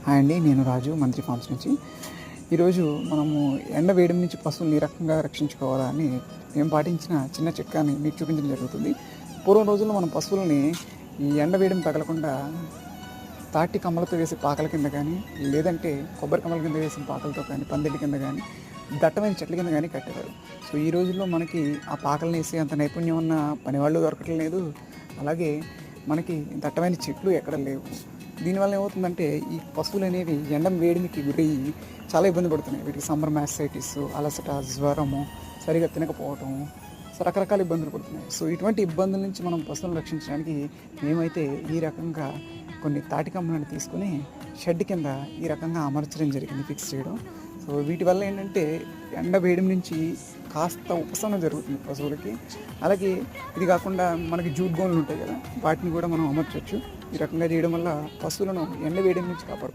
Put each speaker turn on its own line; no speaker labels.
Hi అండి, నేను రాజు మంత్రి ఫార్మ్స్ నుంచి. ఈరోజు మనము ఎండ వేడి నుంచి పశువులను ఏ రకంగా రక్షించుకోవాలా అని మేము పాటించిన చిన్న చిట్కాని మీకు చూపించడం జరుగుతుంది. పూర్వం రోజుల్లో మనం పశువుల్ని ఈ ఎండ వేడిని తగలకుండా తాటి కమ్మలతో వేసే పాకల కింద కానీ, లేదంటే కొబ్బరి కమ్మల కింద వేసిన పాకలతో కానీ, పందిళ్ళ కింద కానీ, దట్టమైన చెట్ల కింద కానీ కట్టేవారు. సో ఈ రోజుల్లో మనకి ఆ పాకలను వేసే అంత నైపుణ్యం ఉన్న పనివాళ్ళు దొరకటం లేదు. అలాగే మనకి దట్టమైన చెట్లు ఎక్కడ లేవు. దీనివల్ల ఏమవుతుందంటే ఈ పశువులు అనేవి ఎండ వేడిమికి గురయ్యి చాలా ఇబ్బంది పడుతున్నాయి. వీటికి సమ్మర్ మ్యాస్టైటిస్, అలసట, జ్వరము, సరిగా తినకపోవటం, సో రకరకాల ఇబ్బందులు పడుతున్నాయి. సో ఇటువంటి ఇబ్బందుల నుంచి మనం పశువులను రక్షించడానికి మేమైతే ఈ రకంగా కొన్ని తాటికమ్మలను తీసుకొని షెడ్ కింద ఈ రకంగా అమర్చడం జరిగింది, ఫిక్స్ చేయడం. సో వీటి వల్ల ఏంటంటే ఎండ వేడి నుంచి కాస్త ఉపశమనం జరుగుతుంది పశువులకి. అలాగే ఇది కాకుండా మనకి జూట్ గోన్లు ఉంటాయి కదా, వాటిని కూడా మనం అమర్చవచ్చు. ఈ రకంగా చేయడం వల్ల పశువులను ఎండ వేడి నుంచి కాపాడుకోవచ్చు.